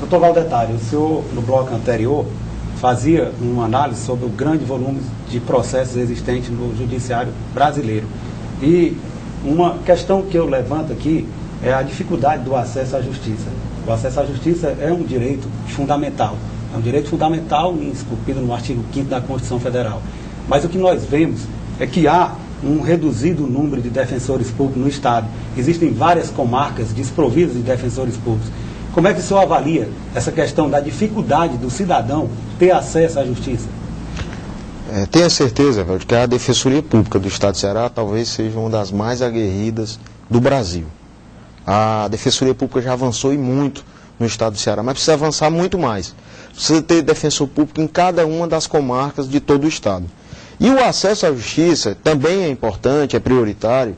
Doutor Valdetário, o senhor, no bloco anterior, fazia uma análise sobre o grande volume de processos existentes no judiciário brasileiro. E uma questão que eu levanto aqui é a dificuldade do acesso à justiça. O acesso à justiça é um direito fundamental. É um direito fundamental esculpido no artigo 5º da Constituição Federal. Mas o que nós vemos é que há um reduzido número de defensores públicos no Estado. Existem várias comarcas desprovidas de defensores públicos. Como é que o senhor avalia essa questão da dificuldade do cidadão ter acesso à justiça? Tenho certeza, velho, que a Defensoria Pública do Estado do Ceará talvez seja uma das mais aguerridas do Brasil. A Defensoria Pública já avançou e muito no Estado do Ceará, mas precisa avançar muito mais. Precisa ter defensor público em cada uma das comarcas de todo o Estado. E o acesso à justiça também é importante, é prioritário.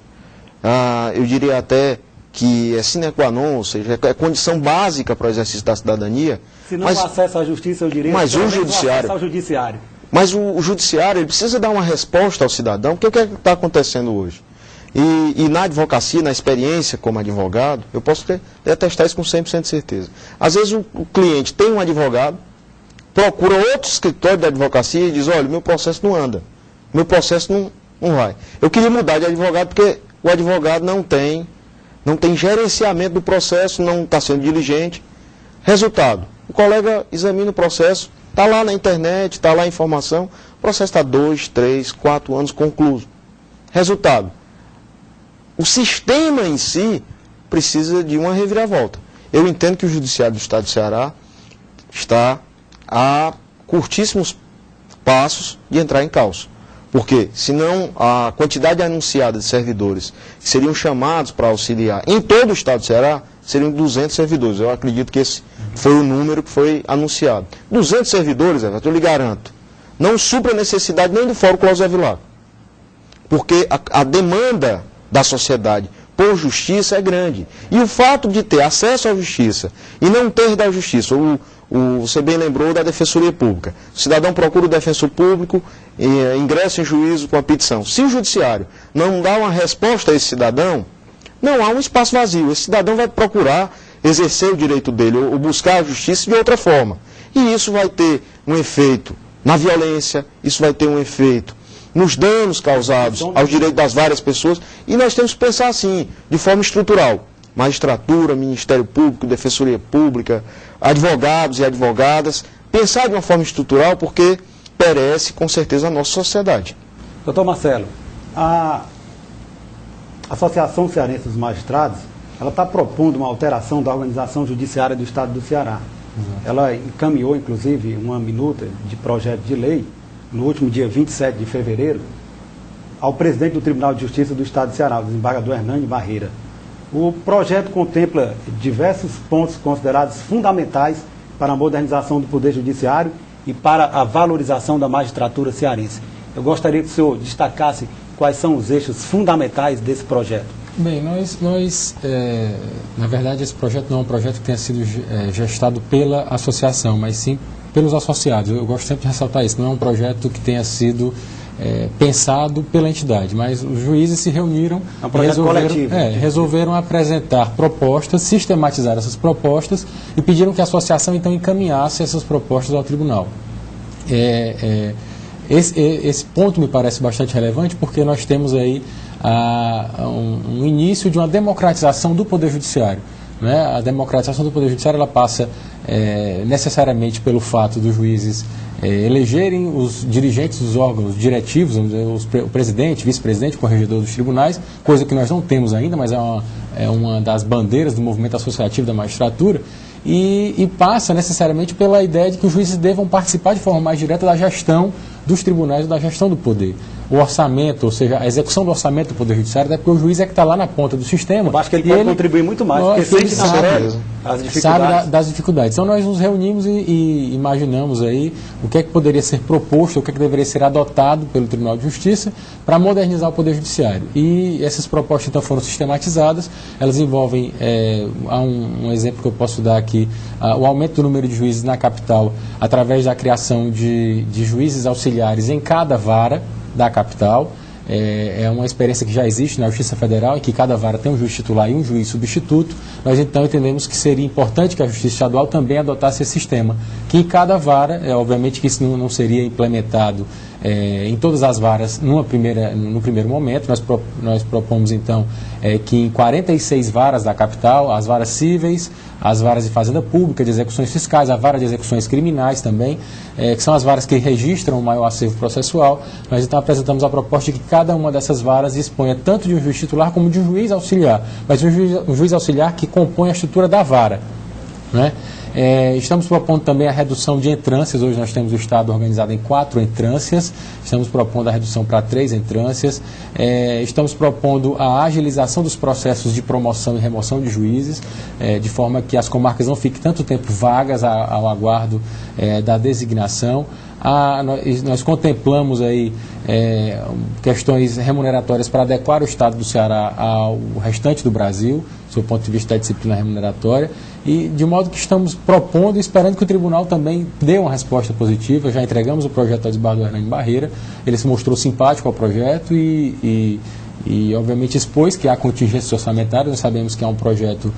Eu diria até que é sine qua non, ou seja, é condição básica para o exercício da cidadania. Se não há acesso à justiça, eu diria mas o judiciário, ao judiciário. Mas o judiciário ele precisa dar uma resposta ao cidadão, porque o que é que está acontecendo hoje? E na advocacia, na experiência como advogado, eu posso atestar isso com 100% de certeza. Às vezes o cliente tem um advogado, procura outro escritório da advocacia e diz, olha, meu processo não anda, meu processo não vai. Eu queria mudar de advogado porque o advogado não tem gerenciamento do processo, não está sendo diligente. Resultado, o colega examina o processo, está lá na internet, está lá a informação, o processo está 2, 3, 4 anos concluído. Resultado, o sistema em si precisa de uma reviravolta. Eu entendo que o Judiciário do Estado do Ceará está a curtíssimos passos de entrar em caos. Porque, senão, a quantidade anunciada de servidores que seriam chamados para auxiliar em todo o Estado do Ceará seriam 200 servidores. Eu acredito que esse foi o número que foi anunciado. 200 servidores, Everton, eu lhe garanto, não supra a necessidade nem do Fórum Cláudio Vilar. Porque a demanda da sociedade por justiça é grande. E o fato de ter acesso à justiça e não ter da justiça, você bem lembrou da Defensoria Pública. O cidadão procura o defensor público, ingressa em juízo com a petição. Se o judiciário não dá uma resposta a esse cidadão, não há um espaço vazio. Esse cidadão vai procurar exercer o direito dele ou buscar a justiça de outra forma. E isso vai ter um efeito na violência, isso vai ter um efeito nos danos causados aos direitos das várias pessoas. E nós temos que pensar assim, de forma estrutural. Magistratura, Ministério Público, Defensoria Pública, advogados e advogadas, pensar de uma forma estrutural porque perece com certeza a nossa sociedade. Doutor Marcelo, a Associação Cearense dos Magistrados, ela está propondo uma alteração da organização judiciária do Estado do Ceará. Ela encaminhou, inclusive, uma minuta de projeto de lei, no último dia 27 de fevereiro, ao presidente do Tribunal de Justiça do Estado do Ceará, o desembargador Hernani Barreira. O projeto contempla diversos pontos considerados fundamentais para a modernização do Poder Judiciário e para a valorização da magistratura cearense. Eu gostaria que o senhor destacasse quais são os eixos fundamentais desse projeto. Bem, na verdade, esse projeto não é um projeto que tenha sido gestado pela associação, mas sim pelos associados. Eu gosto sempre de ressaltar isso. Não é um projeto que tenha sido pensado pela entidade, mas os juízes se reuniram e resolveram apresentar propostas, sistematizar essas propostas e pediram que a associação então encaminhasse essas propostas ao tribunal. Esse ponto me parece bastante relevante porque nós temos aí um início de uma democratização do Poder Judiciário. Né? A democratização do Poder Judiciário ela passa necessariamente pelo fato dos juízes elegerem os dirigentes dos órgãos diretivos, o presidente, vice-presidente, corregedor dos tribunais, coisa que nós não temos ainda, mas é uma das bandeiras do movimento associativo da magistratura, e passa necessariamente pela ideia de que os juízes devam participar de forma mais direta da gestão dos tribunais e da gestão do poder. O orçamento, ou seja, a execução do orçamento do Poder Judiciário, é porque o juiz é que está lá na ponta do sistema. Eu acho que ele pode contribuir muito mais, porque sente na pele as dificuldades. Sabe das dificuldades. Então nós nos reunimos e imaginamos aí o que é que poderia ser proposto, o que é que deveria ser adotado pelo Tribunal de Justiça para modernizar o Poder Judiciário. E essas propostas então foram sistematizadas, elas envolvem, há um exemplo que eu posso dar aqui, o aumento do número de juízes na capital através da criação de juízes auxiliares em cada vara da capital, é uma experiência que já existe na Justiça Federal, em que cada vara tem um juiz titular e um juiz substituto. Nós então entendemos que seria importante que a Justiça Estadual também adotasse esse sistema, que em cada vara, obviamente que isso não seria implementado em todas as varas no primeiro momento. Nós propomos então que em 46 varas da capital, as varas cíveis, as varas de fazenda pública, de execuções fiscais, a vara de execuções criminais também, que são as varas que registram o maior acervo processual. Nós então apresentamos a proposta de que cada uma dessas varas disponha tanto de um juiz titular como de um juiz auxiliar, mas um juiz auxiliar que compõe a estrutura da vara, né? Estamos propondo também a redução de entrâncias. Hoje nós temos o Estado organizado em 4 entrâncias, estamos propondo a redução para 3 entrâncias, estamos propondo a agilização dos processos de promoção e remoção de juízes, de forma que as comarcas não fiquem tanto tempo vagas ao aguardo da designação. Nós contemplamos aí questões remuneratórias para adequar o Estado do Ceará ao restante do Brasil, do ponto de vista da disciplina remuneratória, e de modo que estamos propondo e esperando que o tribunal também dê uma resposta positiva. Já entregamos o projeto ao desembargador Hernani Barreira, ele se mostrou simpático ao projeto e obviamente expôs que há contingências orçamentárias. Nós sabemos que é um projeto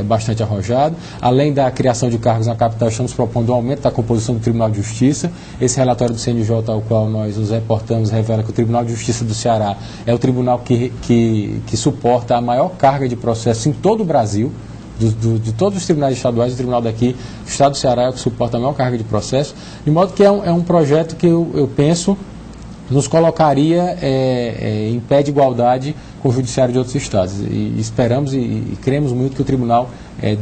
bastante arrojado. Além da criação de cargos na capital, estamos propondo o aumento da composição do Tribunal de Justiça. Esse relatório do CNJ ao qual nós nos reportamos revela que o Tribunal de Justiça do Ceará é o tribunal que suporta a maior carga de processos em todo o Brasil. De todos os tribunais estaduais, o tribunal daqui, o Estado do Ceará é o que suporta a maior carga de processo, de modo que é um projeto que eu penso nos colocaria em pé de igualdade com o judiciário de outros estados. E esperamos e cremos muito que o tribunal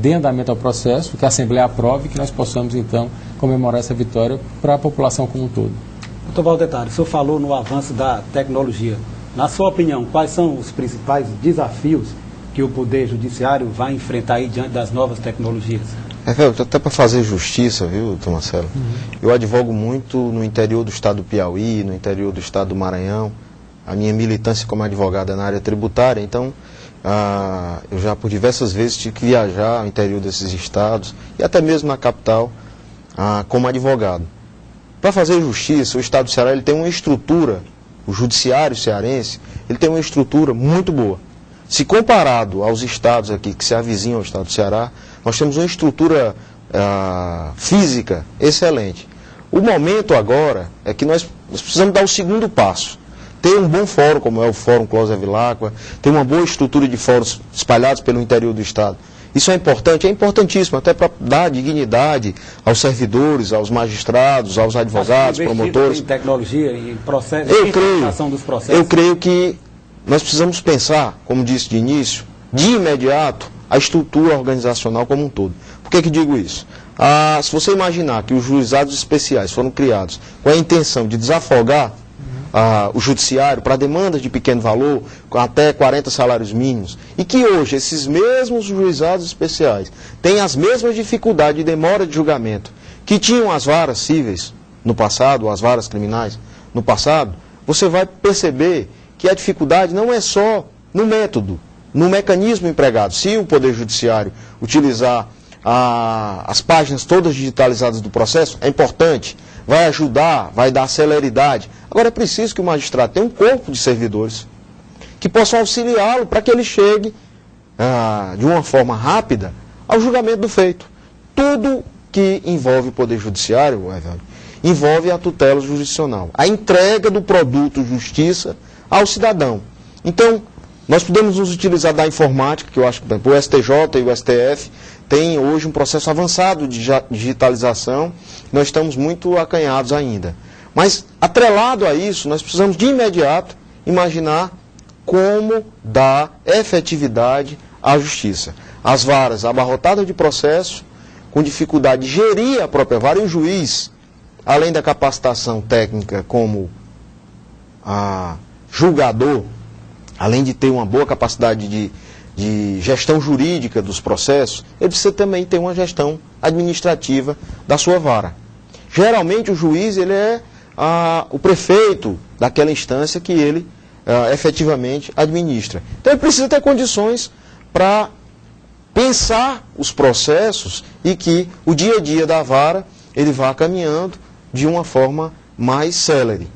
dê andamento ao processo, que a Assembleia aprove e que nós possamos, então, comemorar essa vitória para a população como um todo. Doutor Valdetari, o senhor falou no avanço da tecnologia. Na sua opinião, quais são os principais desafios que o Poder Judiciário vai enfrentar aí diante das novas tecnologias? Até para fazer justiça, viu, doutor Marcelo? Eu advogo muito no interior do estado do Piauí, no interior do estado do Maranhão. A minha militância como advogado é na área tributária, então eu já por diversas vezes tive que viajar ao interior desses estados e até mesmo na capital como advogado. Para fazer justiça, o estado do Ceará ele tem uma estrutura, o judiciário cearense, ele tem uma estrutura muito boa. Se comparado aos estados aqui que se avizinham ao estado do Ceará, nós temos uma estrutura física excelente. O momento agora é que nós precisamos dar o segundo passo. Ter um bom fórum, como é o Fórum Clóvis Vilacqua, ter uma boa estrutura de fóruns espalhados pelo interior do estado. Isso é importante, é importantíssimo, até para dar dignidade aos servidores, aos magistrados, aos advogados, promotores. Em tecnologia, em processo, dos processos. Eu creio que nós precisamos pensar, como disse de início, de imediato, a estrutura organizacional como um todo. Por que digo isso? Se você imaginar que os juizados especiais foram criados com a intenção de desafogar o judiciário para demandas de pequeno valor, com até 40 salários mínimos, e que hoje esses mesmos juizados especiais têm as mesmas dificuldades de demora de julgamento que tinham as varas cíveis no passado, ou as varas criminais no passado, você vai perceber que a dificuldade não é só no método, no mecanismo empregado. Se o Poder Judiciário utilizar as páginas todas digitalizadas do processo, é importante, vai ajudar, vai dar celeridade. Agora é preciso que o magistrado tenha um corpo de servidores que possam auxiliá-lo para que ele chegue de uma forma rápida ao julgamento do feito. Tudo que envolve o Poder Judiciário, envolve a tutela jurisdicional, a entrega do produto justiça ao cidadão. Então, nós podemos nos utilizar da informática, que eu acho que o STJ e o STF têm hoje um processo avançado de digitalização, nós estamos muito acanhados ainda. Mas, atrelado a isso, nós precisamos de imediato imaginar como dar efetividade à justiça. As varas abarrotadas de processo, com dificuldade de gerir a própria vara, e o juiz, além da capacitação técnica como julgador, além de ter uma boa capacidade de gestão jurídica dos processos, ele precisa também ter uma gestão administrativa da sua vara. Geralmente o juiz ele é o prefeito daquela instância que ele efetivamente administra. Então ele precisa ter condições para pensar os processos e que o dia a dia da vara ele vá caminhando de uma forma mais célere.